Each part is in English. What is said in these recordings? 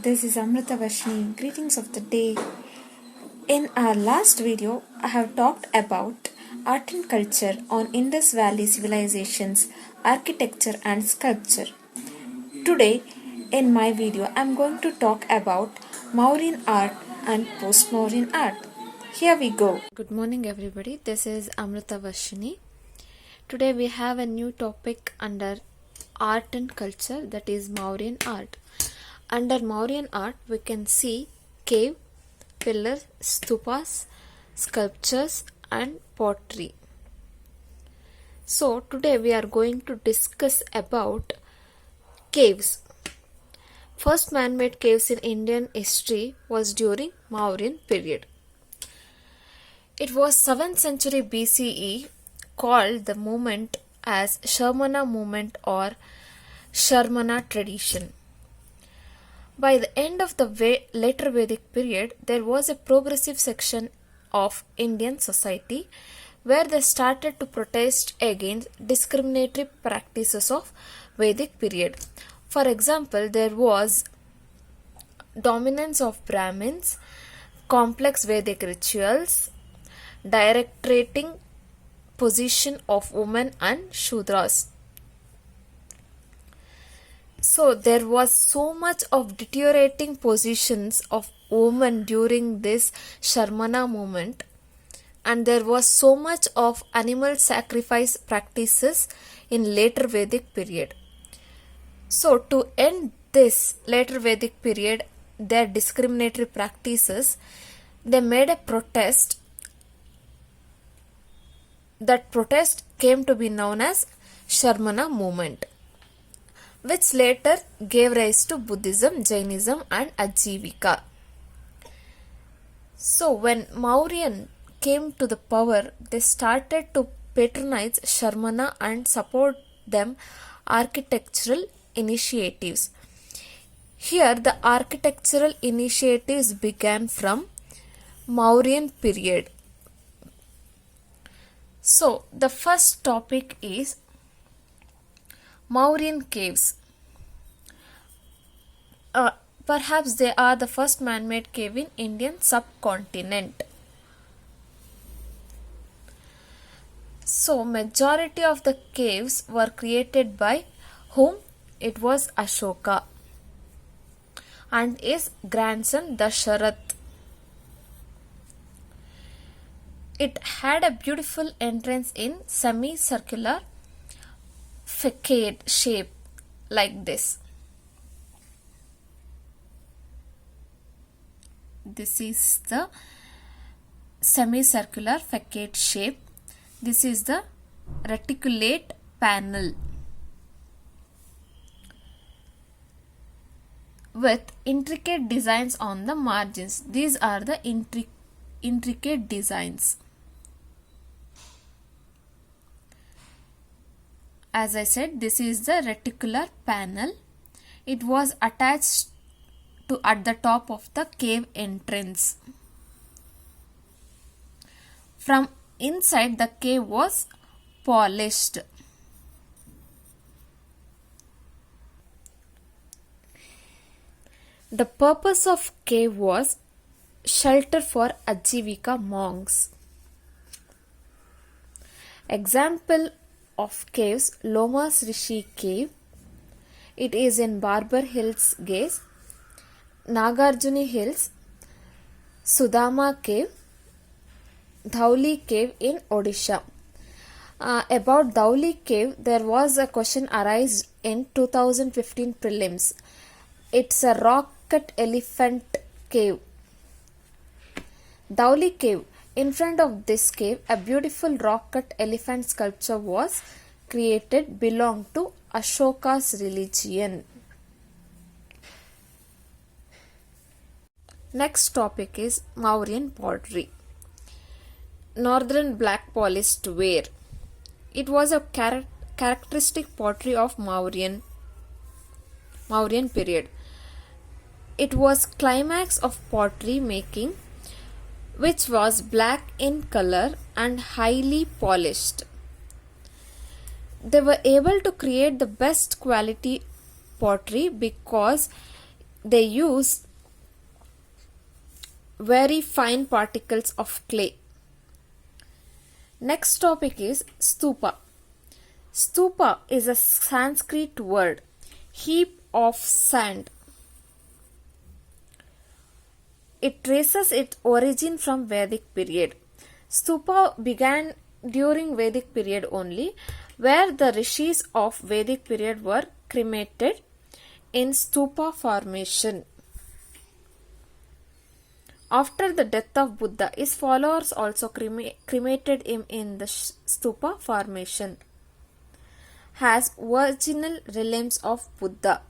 this is AMRUTHAVARSHINI. Greetings of the day. In our last video, I have talked about art and culture on Indus Valley civilizations, architecture and sculpture. Today, in my video, I am going to talk about Mauryan art and post-Mauryan art. Here we go. Good morning everybody. This is AMRUTHAVARSHINI. Today we have a new topic under art and culture, that is Mauryan art. Under Mauryan art, we can see cave, pillars, stupas, sculptures and pottery. So today we are going to discuss about caves. First man-made caves in Indian history was during Mauryan period. It was 7th century BCE, called the movement as Sharmana movement or Sharmana tradition. By the end of the later Vedic period, there was a progressive section of Indian society where they started to protest against discriminatory practices of Vedic period. For example, there was dominance of Brahmins, complex Vedic rituals, directing position of women and Shudras. So there was so much of deteriorating positions of women during this Sharmana movement, and there was so much of animal sacrifice practices in later Vedic period. So to end this later Vedic period, their discriminatory practices, they made a protest. That protest came to be known as Sharmana movement, which later gave rise to Buddhism, Jainism and Ajivika. So when Mauryan came to the power, they started to patronize Sharmana and support them architectural initiatives. Here the architectural initiatives began from Mauryan period. So the first topic is Mauryan caves. Perhaps they are the first man-made cave in Indian subcontinent. So majority of the caves were created by whom? It was Ashoka and his grandson Dasharath. It had a beautiful entrance in semicircular facade shape like this. This is the semicircular facade shape. This is the reticulate panel with intricate designs on the margins. These are the intricate designs. As I said, this is the reticular panel. It was attached to at the top of the cave entrance. From inside, the cave was polished. The purpose of cave was shelter for Ajivika monks. Example of caves: Lomas Rishi cave, it is in Barber Hills, Gaze, Nagarjuni Hills, Sudama cave, Dhauli cave in Odisha. About Dhauli cave, there was a question arise in 2015 prelims. It's a rock-cut elephant cave. Dhauli cave. In front of this cave, a beautiful rock-cut elephant sculpture was created, belonged to Ashoka's religion. Next topic is Mauryan pottery. Northern black polished ware. It was a characteristic pottery of Mauryan period. It was climax of pottery making, which was black in color and highly polished. They were able to create the best quality pottery because they use very fine particles of clay. Next topic is Stupa. Stupa is a Sanskrit word, heap of sand. It traces its origin from Vedic period. Stupa began during Vedic period only, where the rishis of Vedic period were cremated in stupa formation. After the death of Buddha, his followers also cremated him in the stupa formation as virginal relics of Buddha.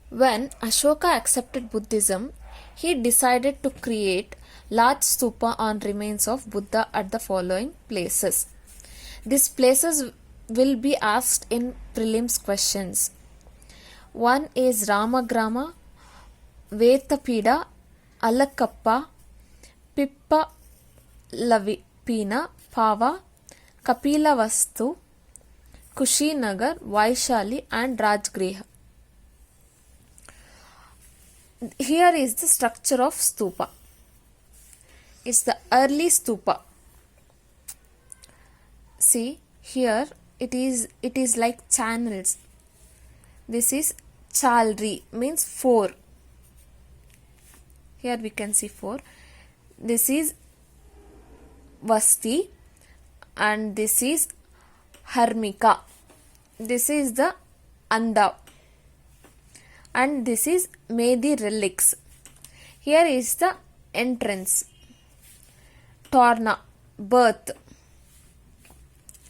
When Ashoka accepted Buddhism, he decided to create large stupa on remains of Buddha at the following places. These places will be asked in prelims questions. One is Ramagrama, Vetapida, Alakappa, Pippa Lavipina, Pava, Kapilavastu, Kushinagar, Vaishali and Rajgriha. Here is the structure of stupa. It's the early stupa. See here it is like channels. This is chalri, means 4. Here we can see 4. This is Vasti and this is Harmika. This is the Anda and this is Medi relics. Here is the entrance. Torna, birth.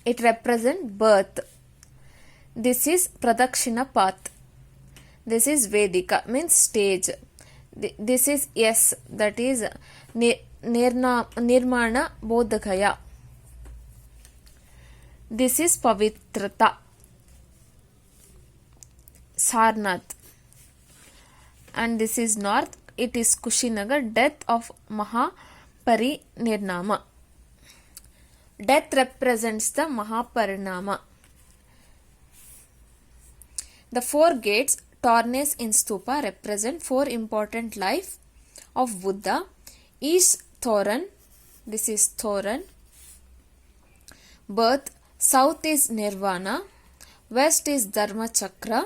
It represents birth. This is Pradakshina path. This is Vedika, means stage. This is yes, that is Nirmana Bodhagaya. This is Pavitrata, Sarnath. And this is north. It is Kushinagar, death of Mahaparinirnama. Death represents the Mahaparinama. The 4 gates, Tornes in stupa, represent 4 important life of Buddha. East Thoran, this is Thoran, birth. South is Nirvana. West is Dharma Chakra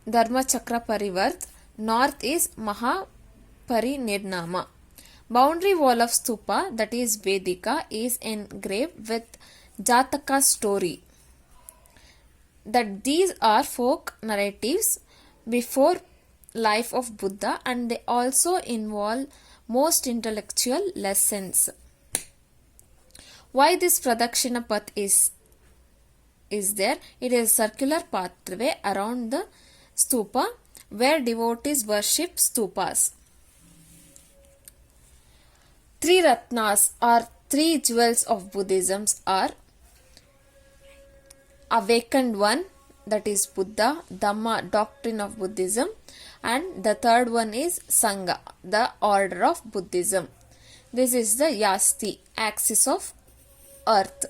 Parivarth. North is Mahaparinirnama. Boundary wall of stupa, that is Vedika, is engraved with Jataka story. That these are folk narratives before life of Buddha and they also involve most intellectual lessons. Why this Pradakshina path is there? It is a circular pathway around the stupa where devotees worship stupas. 3 Ratnas or 3 jewels of Buddhism are awakened one, that is Buddha, Dhamma, doctrine of Buddhism, and the third one is Sangha, the order of Buddhism. This is the Yasti, axis of earth.